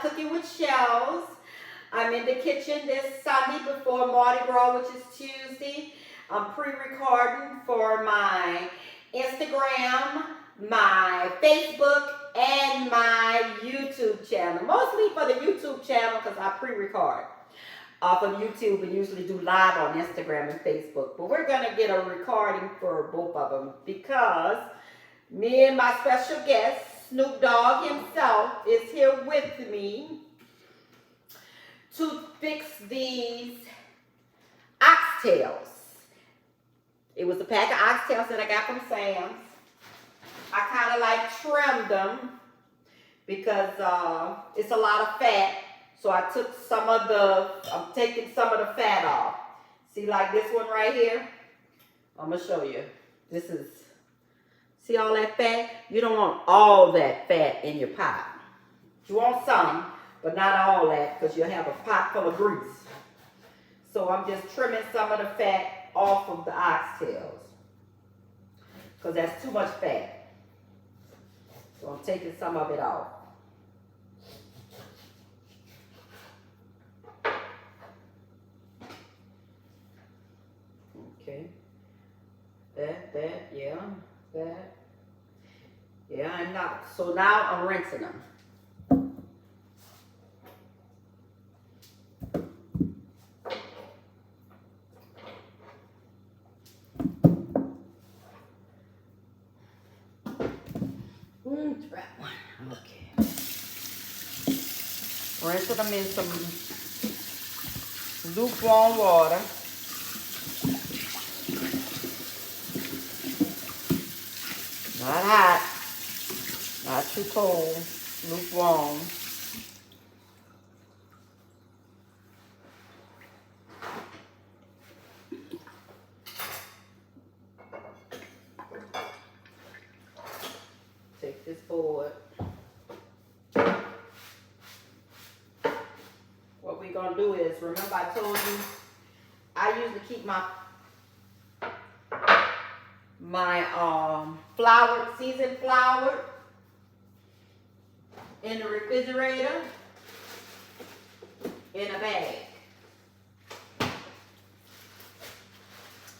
Cooking with Shells. I'm in the kitchen this Sunday before Mardi Gras, which is Tuesday. I'm pre-recording for my Instagram, my Facebook, and my YouTube channel. Mostly for the YouTube channel because I pre-record off of YouTube and usually do live on Instagram and Facebook. But we're going to get a recording for both of them because me and my special guest, Snoop Dogg himself, is here with me to fix these oxtails. It was a pack of oxtails that I got from Sam's. I kind of like trimmed them because it's a lot of fat. So I took I'm taking some of the fat off. See, like this one right here? I'm going to show you. See all that fat? You don't want all that fat in your pot. You want some, but not all that because you'll have a pot full of grease. So I'm just trimming some of the fat off of the oxtails because that's too much fat. So I'm taking some of it off. Okay. That. Yeah, and now, so now I'm rinsing them. That one. Okay. Rinsing them in some lukewarm water. Not hot, not too cold, lukewarm. Take this board. What we're gonna do is, remember I told you, I usually keep my seasoned flour in the refrigerator in a bag.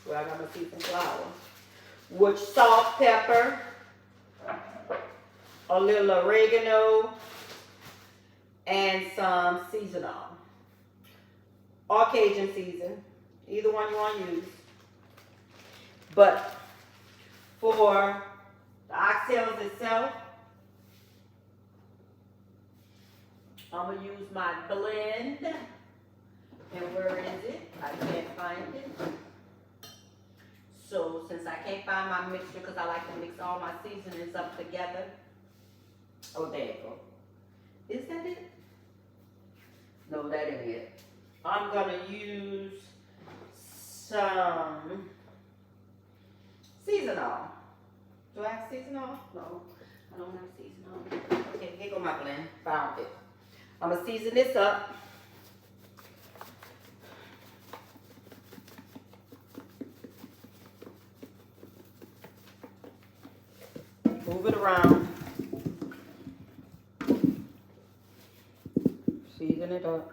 Where I got my seasoned flour. With salt, pepper, a little oregano, and some seasoning. Or Cajun season. Either one you want to use. But for the oxtails itself, I'm going to use my blend. And where is it? I can't find it. So since I can't find my mixture because I like to mix all my seasonings up together. Oh, there you go. Is that it? No, that ain't it. I'm going to use some seasoning. Do I have seasoning? No, I don't have seasoning. Okay, here go my blend. Found it. I'm going to season this up. Move it around. Season it up.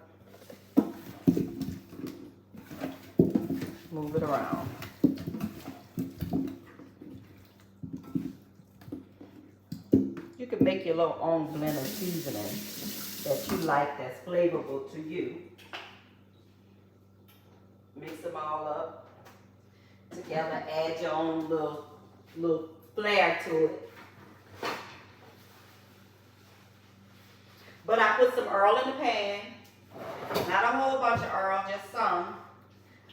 Move it around. You can make your little own blend of seasoning that you like that's flavorful to you. Mix them all up together. Add your own little flair to it. But I put some Earl in the pan. Not a whole bunch of Earl, just some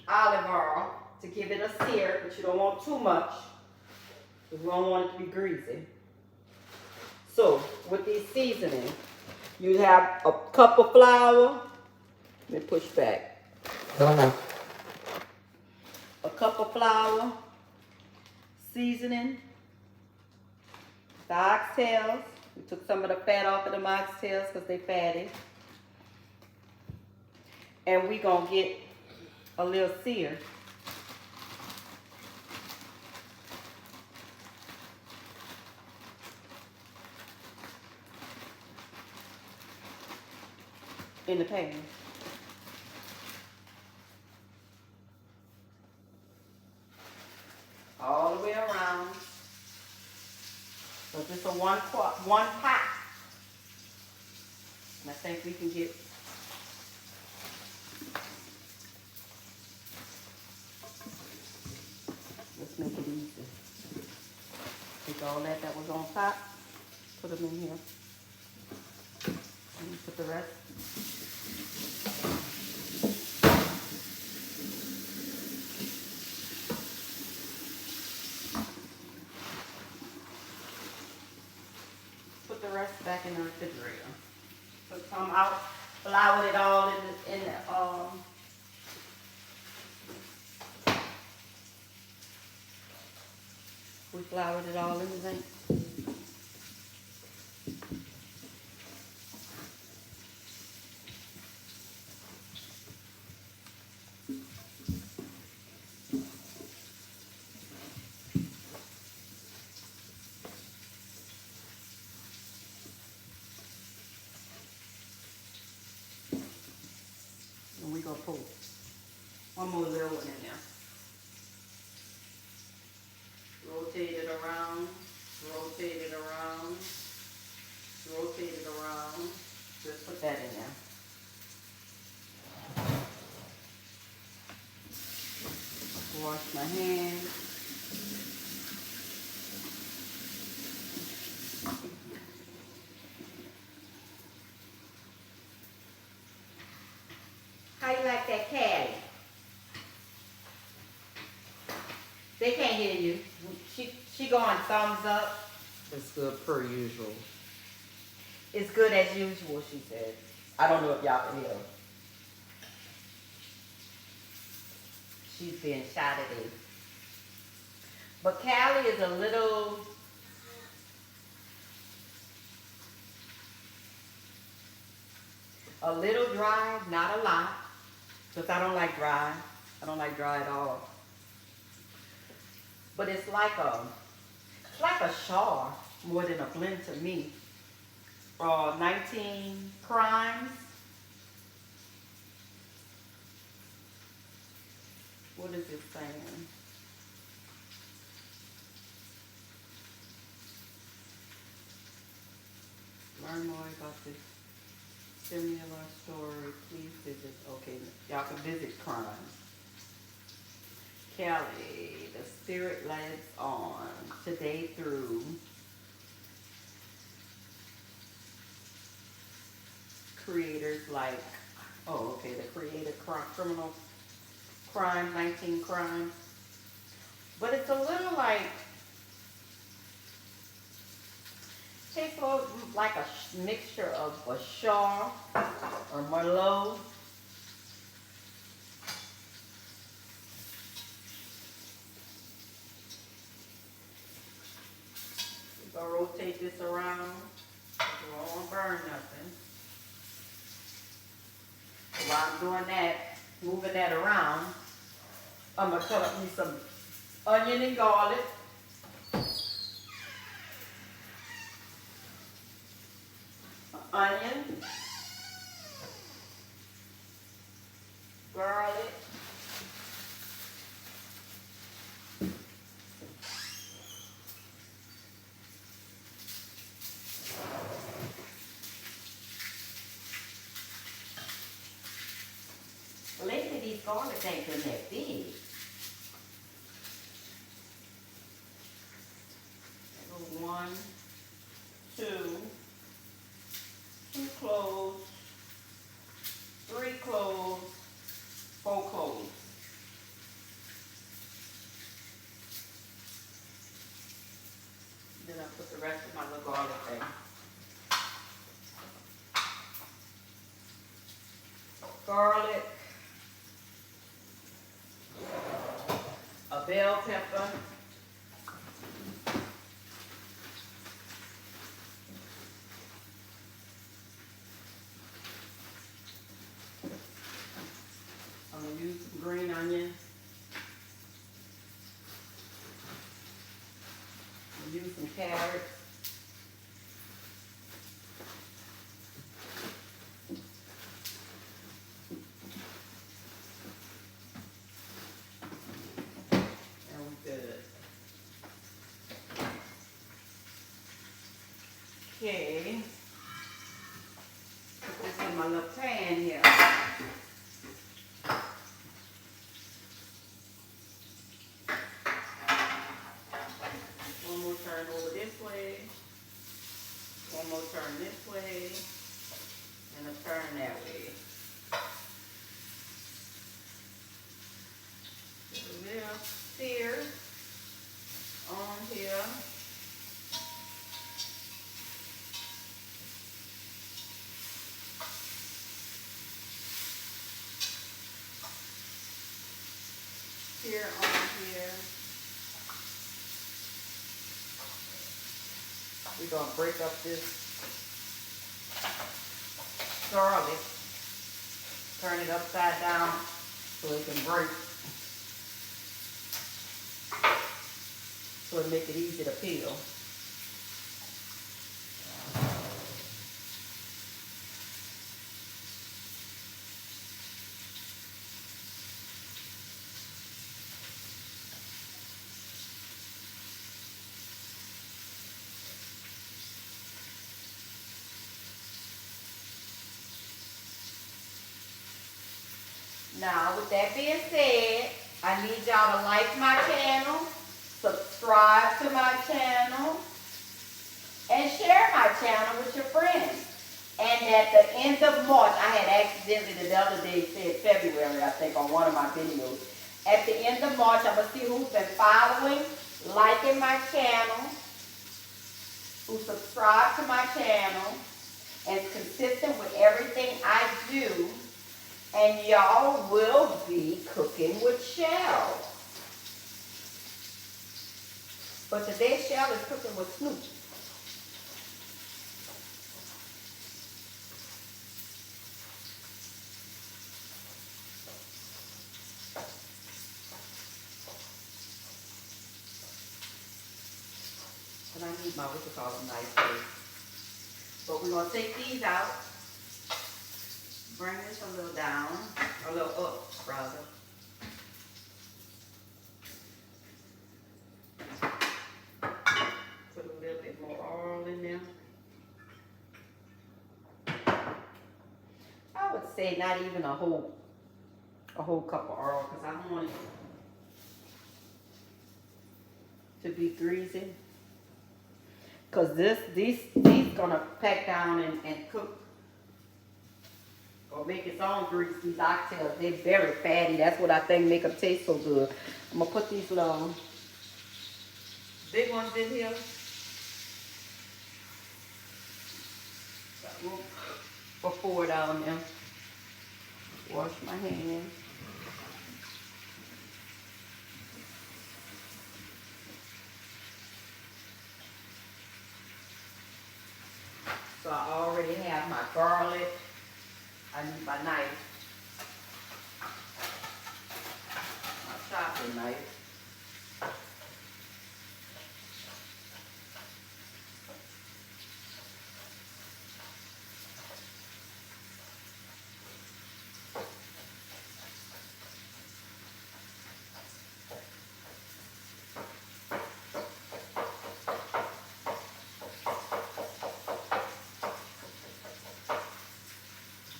olive oil to give it a sear, but you don't want too much because we don't want it to be greasy. So with these seasonings, you have a cup of flour. Let me push back. A cup of flour, seasoning, the oxtails. We took some of the fat off of the oxtails because they fatty. And we're going to get a little sear. in the pan. All the way around. So this is a one pot. And I think we can get let's make it easy. Take all that was on top, put them in here. And put the rest. Put the rest back in the refrigerator. Put some out, floured it all in the we floured it all in the thing. And we gonna put one more little one in there. Rotate it around, rotate it around, rotate it around. Just put that in there. Wash my hands. How you like that Cali? They can't hear you. She going thumbs up. It's good per usual. It's good as usual, she said. I don't know if y'all can hear her. She's being shy today. But Cali is a little dry, not a lot. Because I don't like dry. I don't like dry at all. But it's like a char more than a blend to me. 19 crimes. What is it saying? Learn more about this similar story. Please visit. Okay, y'all can visit crimes. Cali, the spirit lives on today through creators like, oh, okay, the creative criminal crime, 19 crimes. But it's a little like, tastes a little like a mixture of a Char or Merlot. We're gonna rotate this around. We don't want to burn nothing. While I'm doing that, moving that around, I'm gonna cut up me some onion and garlic. Onion, garlic, lately these garlics ain't been that big. 1, 2, 2 cloves, 3 cloves, 4 cloves. Then I put the rest of my little garlic there. Garlic, a bell pepper, I'm going to use some green onion. I'm going to use some carrots. Okay. Put this in my little pan here. One more turn over this way. One more turn this way. And a turn that way. A little sear on here. Sear on here. We're going to break up this garlic. Turn it upside down so it can break. So it make it easy to peel. Now, with that being said, I need y'all to like my channel, subscribe to my channel, and share my channel with your friends. And at the end of March, I had accidentally the other day said February, I think, on one of my videos. At the end of March, I'm going to see who's been following, liking my channel, who subscribe to my channel, and is consistent with everything I do. And y'all will be cooking with Shell. But today Shell is cooking with Snoop. And I need my, knife first. But we're going to take these out. Bring this a little down, a little up, rather. Put a little bit more oil in there. I would say not even a whole cup of oil, because I don't want it to be greasy. Because these gonna pack down and cook. Or make its own grease. These oxtails, they're very fatty. That's what I think make them taste so good. I'm going to put these little big ones in here. Got room for 4 down there. Wash my hands. So I already have my garlic. I need my knife, my chopping knife.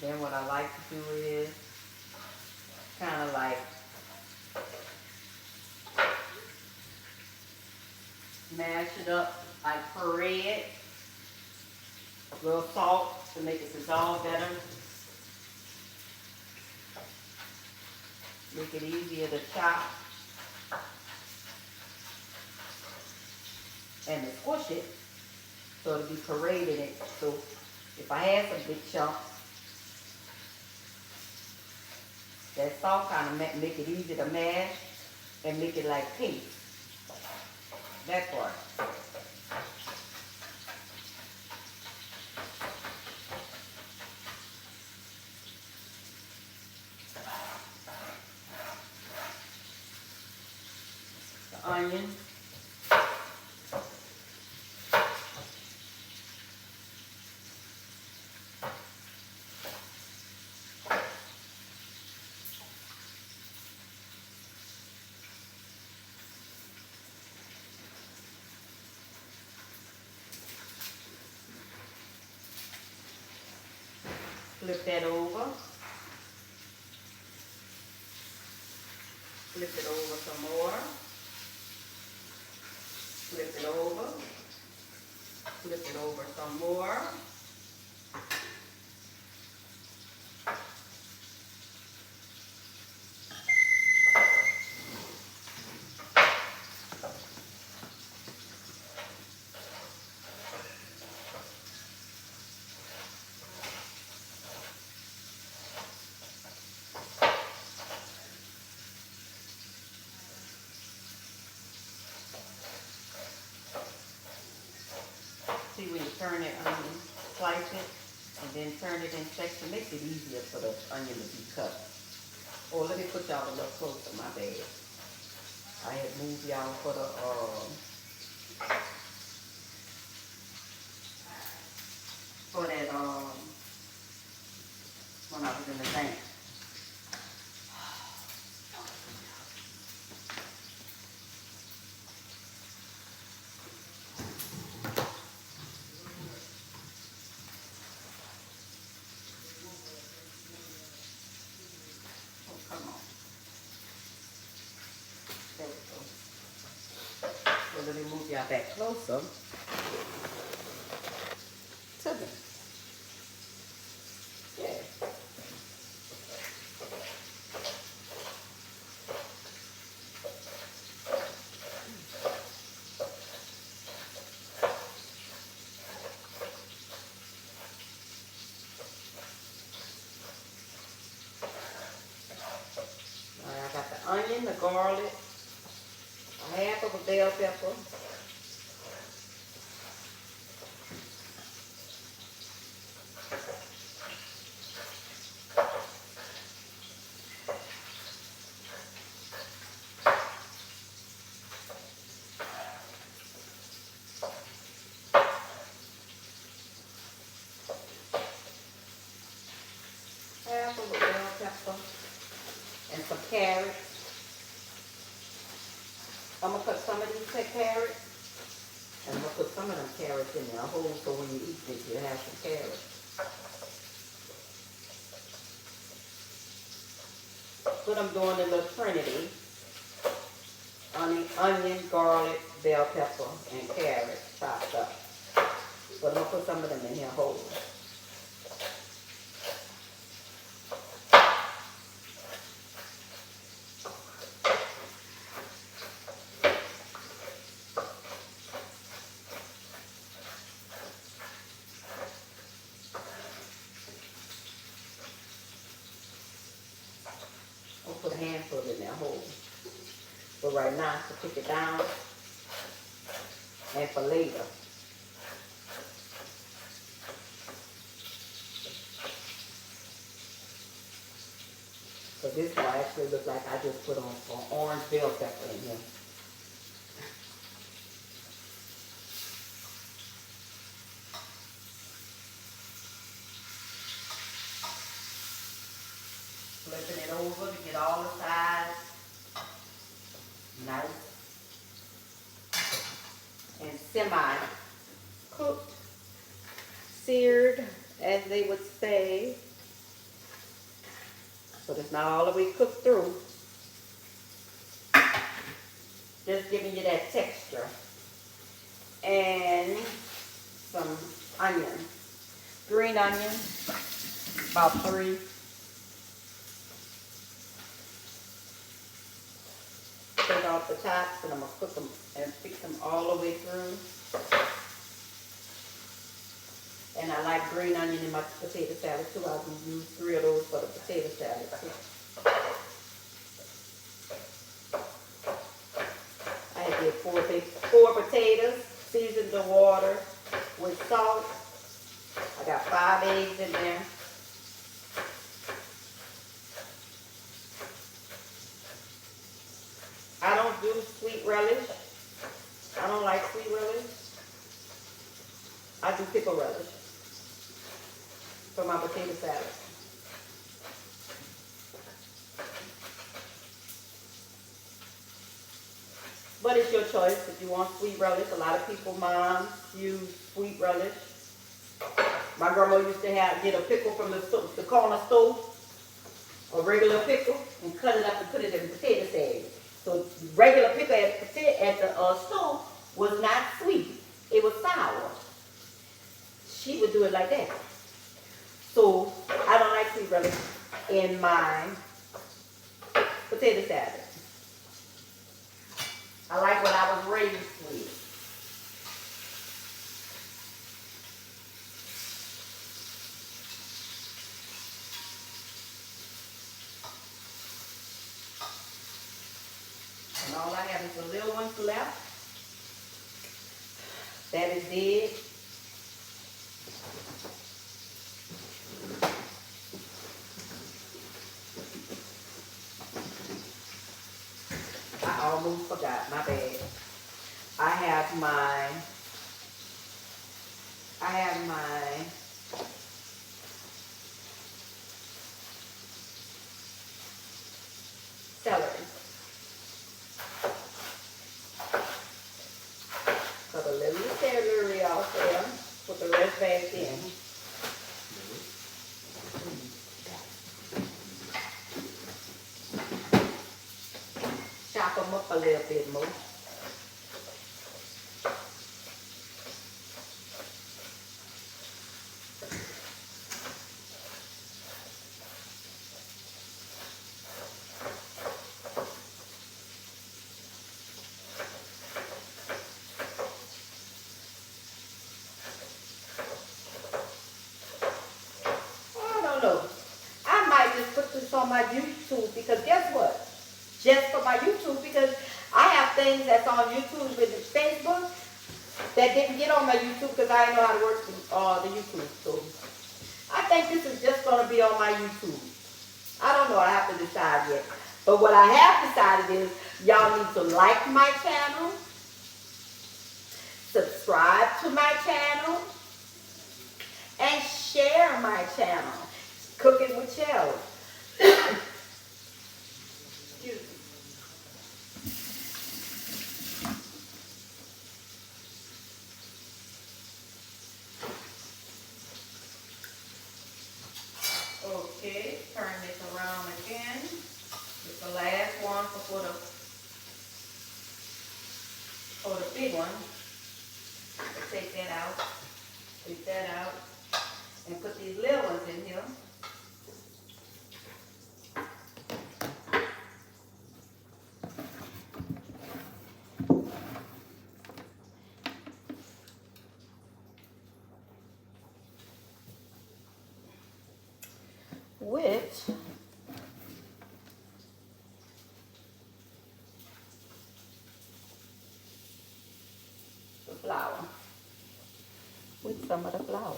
Then what I like to do is kind of like mash it up, like puree it, a little salt to make it dissolve better. Make it easier to chop and to squish it so it'll be pureed in it. So if I had some big chunks, that salt kind of make it easy to mash and make it like paste. That part. The onion. Flip that over. Flip it over some more. Flip it over. Flip it over some more. See, when you turn that onion, slice it, and then turn it in sections, makes it easier for the onion to be cut. Oh, let me put y'all a little closer, my bad. I had moved y'all for the, when I was in the bank. Oh, come on. There we go. So let me move y'all back closer to me. Yeah. Alright, I got the onion, the garlic, a half of a bell pepper, half of a bell pepper, and some carrots. I'm going to cut some of these carrots, and I'm going to put some of them carrots in there whole, so when you eat it, you have some carrots. But I'm doing a little trinity. Onion, garlic, bell pepper, and carrots chopped up. But I'm going to put some of them in here whole. I'll put a handful in there whole. But right now, to pick it down, and for later. So this will actually look like I just put on an orange bell pepper in here. Flipping it over to get all the sides nice and semi-cooked, seared, as they would say. But it's not all the way cooked through. Just giving you that texture. And some onion. Green onion, about 3. Take off the tops, and I'm going to cook them and fix them all the way through. And I like green onion in my potato salad too. I will use 3 of those for the potato salad too. I did 4 potatoes, seasoned the water with salt. I got 5 eggs in there. I don't do sweet relish. I don't like sweet relish. I do pickle relish for my potato salad. But it's your choice if you want sweet relish. A lot of people, moms, use sweet relish. My grandma used to get a pickle from the corner store, a regular pickle, and cut it up and put it in potato salad. So regular pickle at the store was not sweet. It was sour. She would do it like that. So I don't like sweet relish in my potato salad. I like what I was raised with. And all I have is the little ones left. That is dead. I almost forgot, my bad. I have my celery. Put a little celery out there. Put the rest back in. Chop them up a little bit more. I might just put this on my YouTube because guess what? Just for my YouTube, because I have things that's on YouTube with Facebook that didn't get on my YouTube because I didn't know how to work the YouTube. So I think this is just going to be on my YouTube. I don't know. I have to decide yet. But what I have decided is y'all need to like my channel, subscribe to my channel, and share my channel. Cooking with Shell. Excuse me. Okay, turn this around again. It's the last one for the big one. Take that out. Take that out. And put these little ones in here. With the flour. With some of the flour.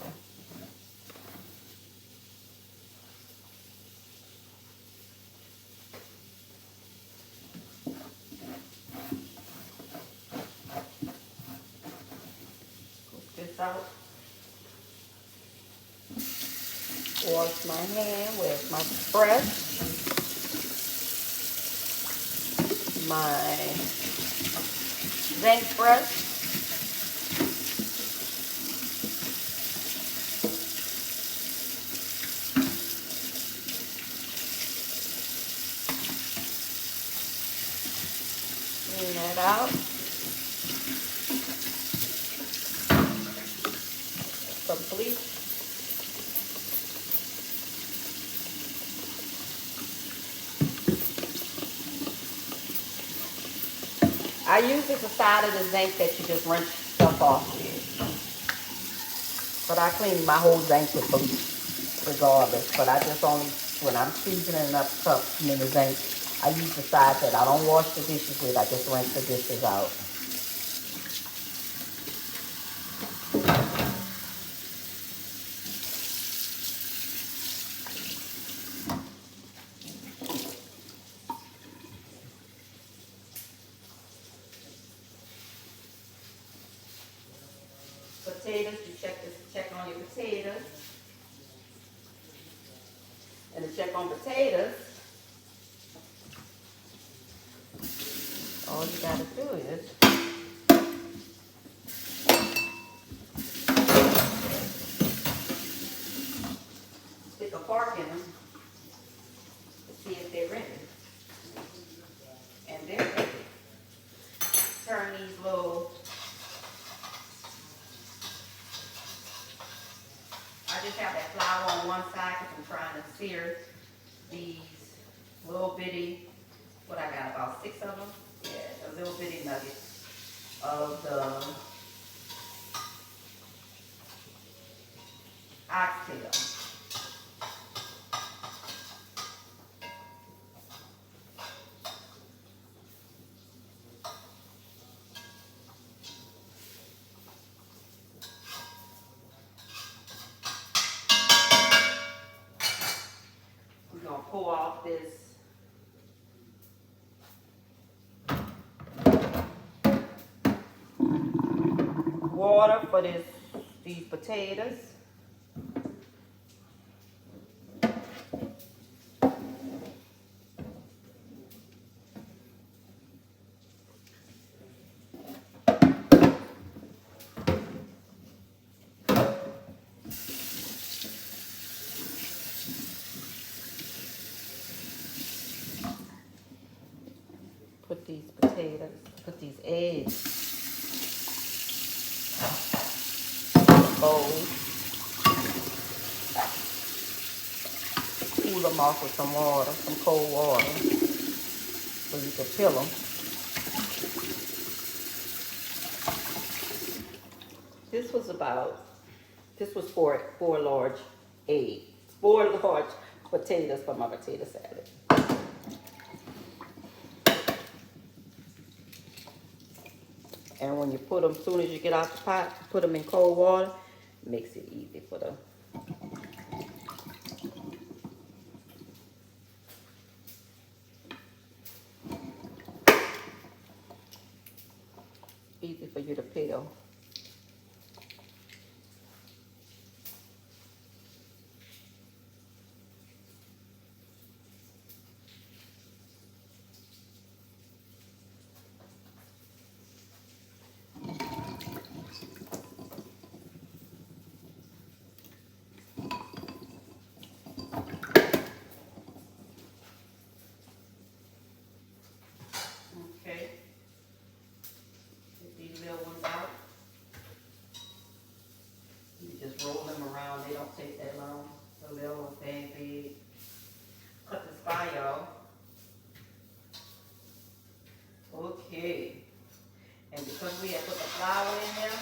Put this out. Wash my hand with my brush, my zinc brush, clean that out, some bleach. I use the side of the zinc that you just rinse stuff off with. But I clean my whole zinc with bleach regardless. But I just only, when I'm seasoning up something in the zinc, I use the side that I don't wash the dishes with. I just rinse the dishes out. Potatoes, you check on your potatoes. And to check on potatoes, all you gotta do is in them to see if they're ready. And they're ready. Turn these little, I just have that flour on one side because I'm trying to sear these little bitty, what I got, about 6 of them? Yeah, the little bitty nuggets of the oxtail. We're gonna pull off this water for these potatoes. Put these potatoes, put these eggs in the bowl. Cool them off with some water, some cold water, so you can peel them. This was four large eggs, 4 large potatoes for my potato salad. And when you put them, as soon as you get out the pot, put them in cold water, makes it easy for them. Easy for you to peel. Okay. Get these little ones out. You just roll them around. They don't take that long. The little ones, they ain't big. Cut this fire. Okay. And because we have put the flour in there,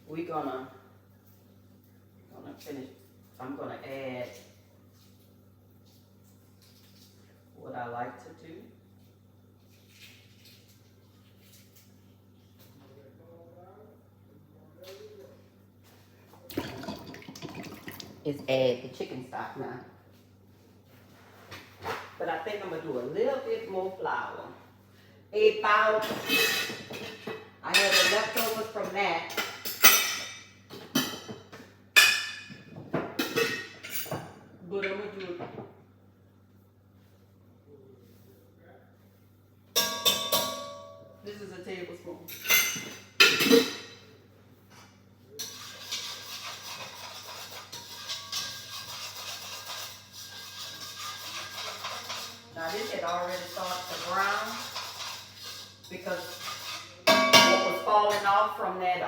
we're gonna finish. I'm gonna add what I like to do. Is add the chicken stock now. But I think I'm gonna do a little bit more flour. About, I have the leftovers from that. But I'm gonna do it. This is a tablespoon. Now this had already started to brown because what was falling off from that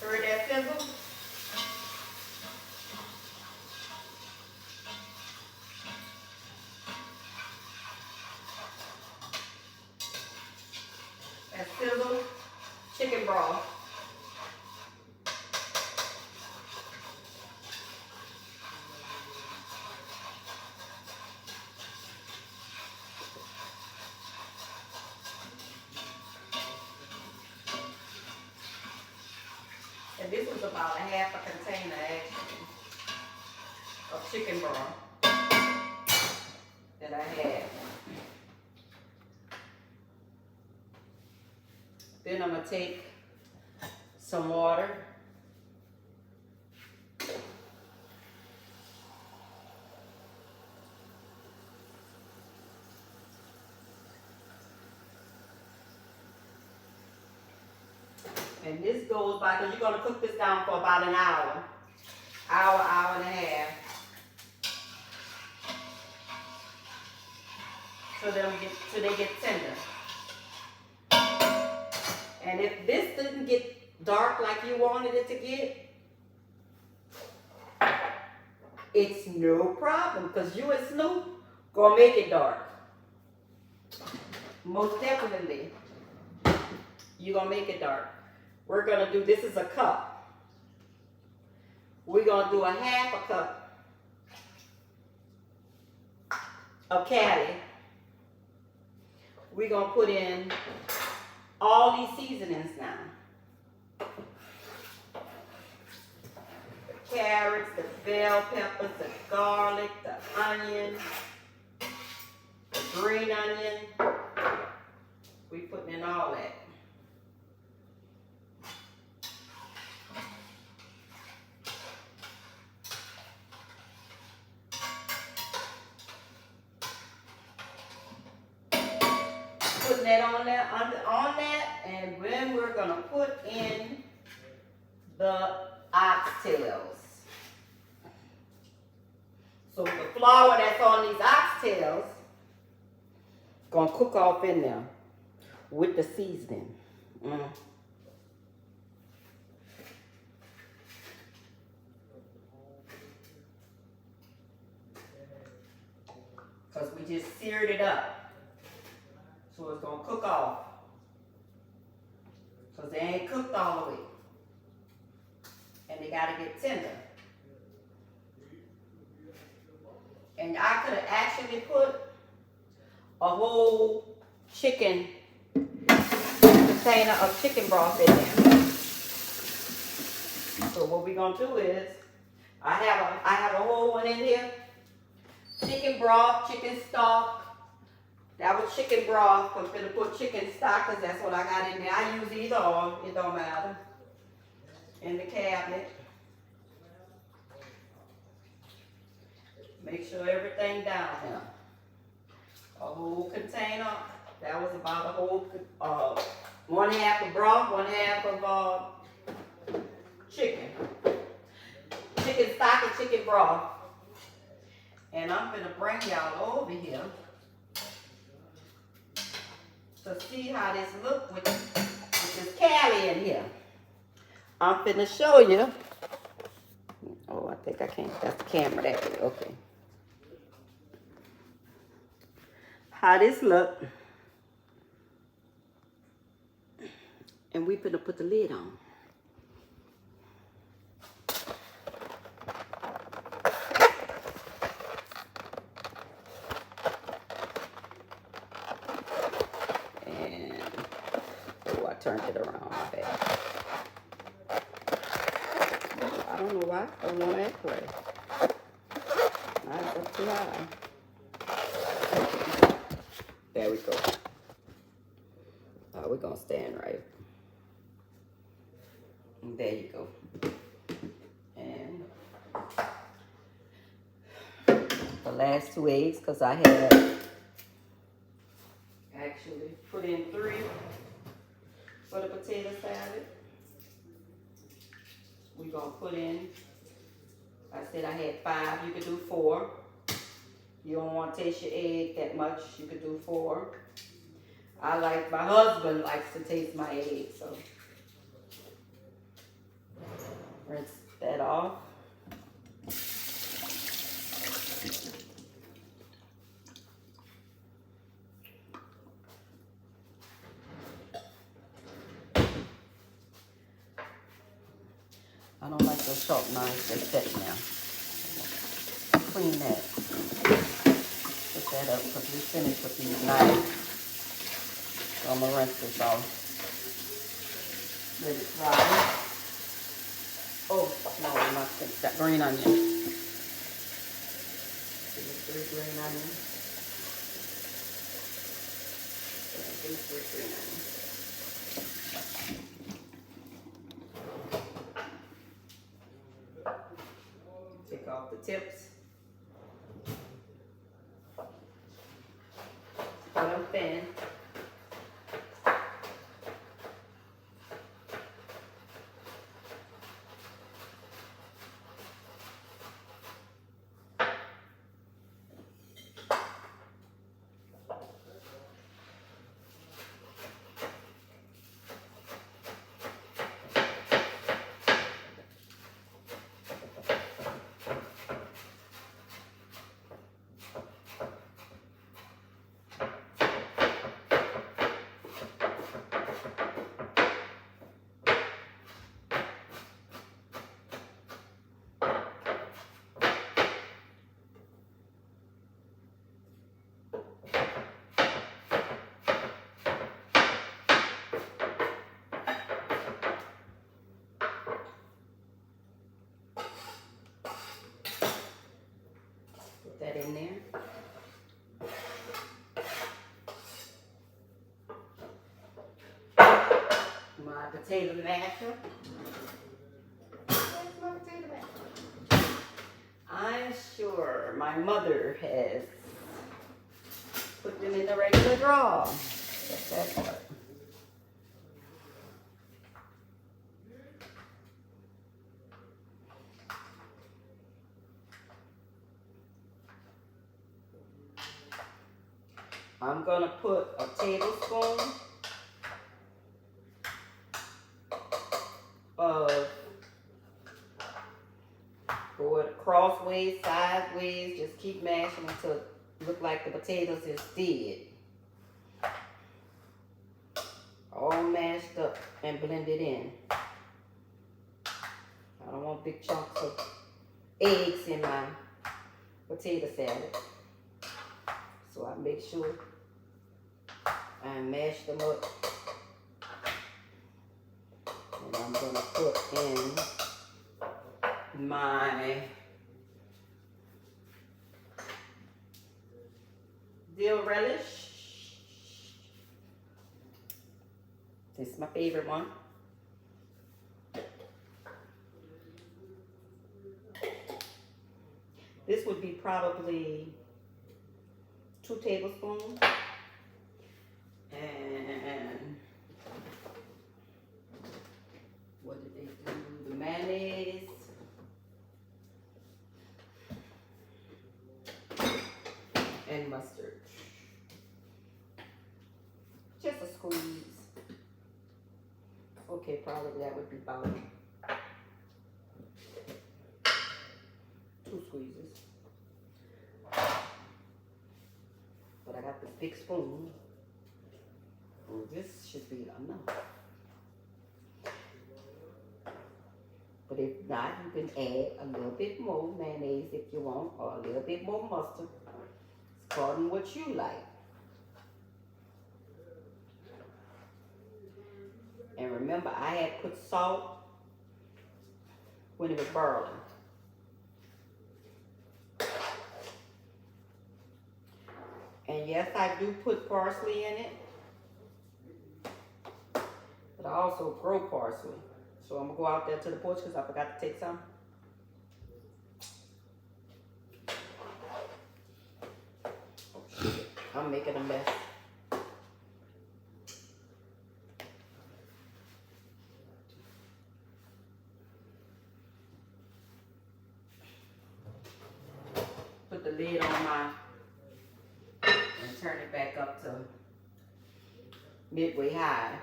heard that sizzle? That sizzle chicken broth. And this was about a half a container actually of chicken broth that I had. Then I'm gonna take some water And this goes by, because you're going to cook this down for about an hour. Hour and a half. So they get tender. And if this didn't get dark like you wanted it to get, it's no problem, because you and Snoop gonna make it dark. Most definitely, you're gonna make it dark. We're gonna do, this is a cup. We're gonna do a half a cup of Cali. We're gonna put in all these seasonings now. The carrots, the bell peppers, the garlic, the onion, the green onion. We putting in all that. Putting that on there, on that, and then we're gonna put in the oxtails. So the flour that's on these oxtails gonna cook off in there with the seasoning. Because we just seared it up. So it's gonna cook off. Because they ain't cooked all the way. And they gotta get tender. And I could have actually put a whole chicken container of chicken broth in there. So what we're gonna do is, I have a whole one in here. Chicken broth, chicken stock. That was chicken broth. I'm gonna put chicken stock because that's what I got in there. I use either or, it don't matter. In the cabinet. Make sure everything down there. A whole container. That was about a whole, one half of broth, one half of chicken. Chicken stock and chicken broth. And I'm gonna bring y'all over here to see how this look with this Cali in here. I'm finna show you. Oh, I think I can't. That's the camera that way. Okay. How this look. And we finna put the lid on. And oh, I turned it around. My bad. I don't know why I don't want that way. Mine's up too high. There we go. Oh, we're gonna stand right. There you go. And the last 2 eggs, because I had actually put in 3 for the potato salad. We're gonna put in, I said I had 5, you could do 4. You don't want to taste your egg that much, you could do 4. My husband likes to taste my egg, so. Rinse that off. I don't like those sharp knives, they set now. Clean that. Put that up because we finished with these knives. So I'm going to rinse this off. Let it dry. Oh, no, I'm not going to. That green onion. Give me 3 green onions. Give me 3 green onions. Take off the tips. Put them thin. potato masher. Where's my potato masher? I'm sure my mother has put them in the regular drawer. That's that part. I'm gonna put a tablespoon of, go it crossways, sideways, just keep mashing until it look like the potatoes is dead. All mashed up and blended in. I don't want big chunks of eggs in my potato salad. So I make sure I mash them up. And I'm gonna put in my dill relish. This is my favorite one. This would be probably 2 tablespoons. And what did they do? The mayonnaise. And mustard. Just a squeeze. Okay, probably that would be about 2 squeezes. But I got this big spoon. Oh, this should be enough. But if not, you can add a little bit more mayonnaise if you want, or a little bit more mustard. It's according to what you like. And remember, I had put salt when it was boiling. And yes, I do put parsley in it. But I also grow parsley. So I'm gonna go out there to the porch because I forgot to take some. Oh shit, I'm making a mess. Put the lid on my, and turn it back up to midway high.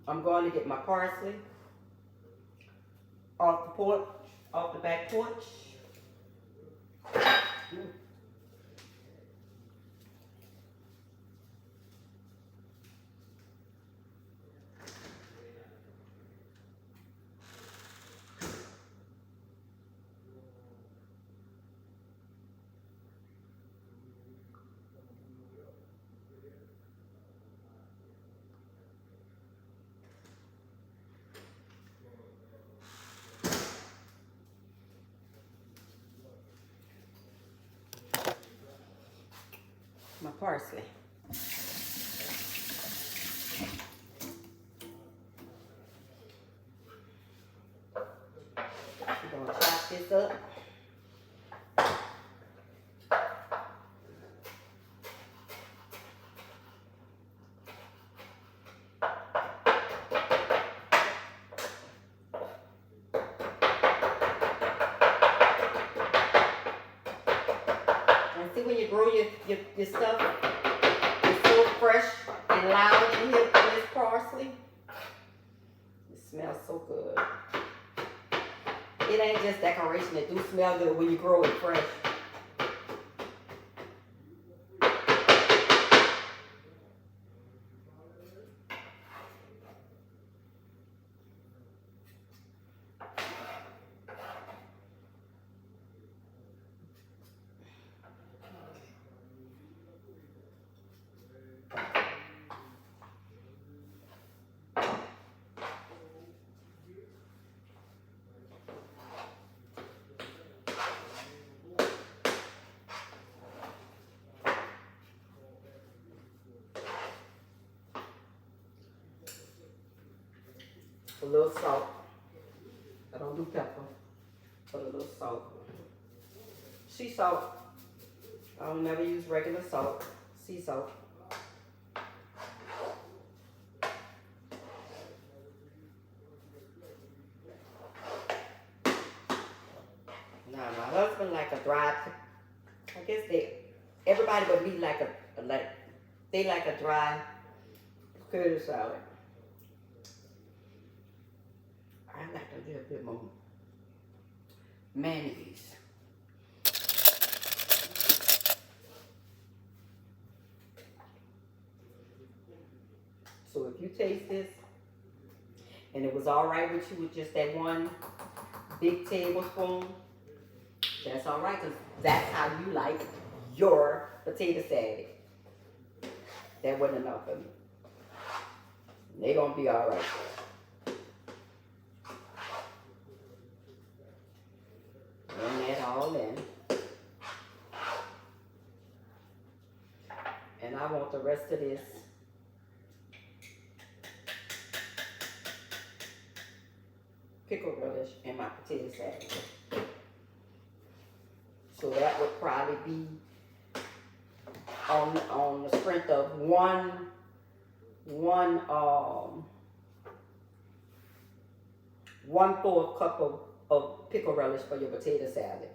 I'm going to get my parsley off the porch, off the back porch. My parsley. We're gonna chop this up. And see when you grow your stuff, it's so fresh and loud in here from this parsley. It smells so good. It ain't just decoration, it do smell good when you grow it fresh. A little salt. I don't do pepper, but a little salt. Sea salt. I don't never use regular salt. Sea salt. Now my husband like a dry. I guess everybody would be like they like a dry potato salad. I like a little bit more mayonnaise. So if you taste this and it was all right with you with just that one big tablespoon, that's all right, because that's how you like your potato salad. That wasn't enough for me. They gonna be all right. Run that all in. And I want the rest of this pickle relish in my potato salad. So that would probably be on the strength of one 1/4 cup of pickle relish for your potato salad.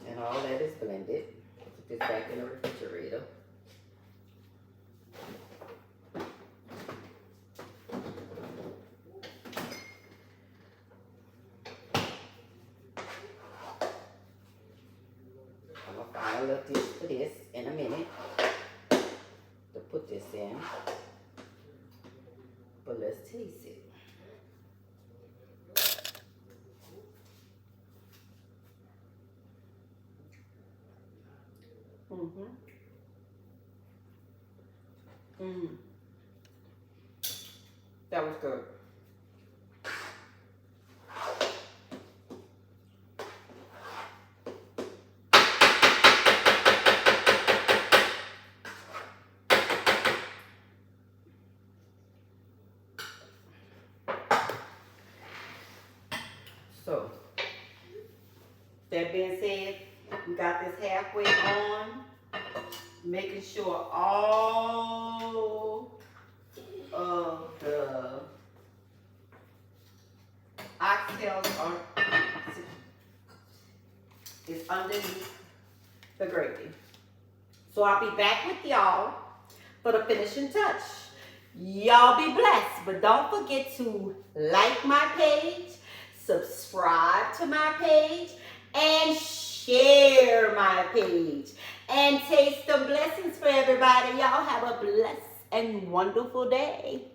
And all that is blended. Put this back in the refrigerator. I love this for this in a minute to put this in, but let's taste it. That was good. So, that being said, we got this halfway on, making sure all of the oxtails is underneath the gravy. So I'll be back with y'all for the finishing touch. Y'all be blessed, but don't forget to like my page, subscribe to my page, and share my page. And taste the blessings for everybody. Y'all have a blessed and wonderful day.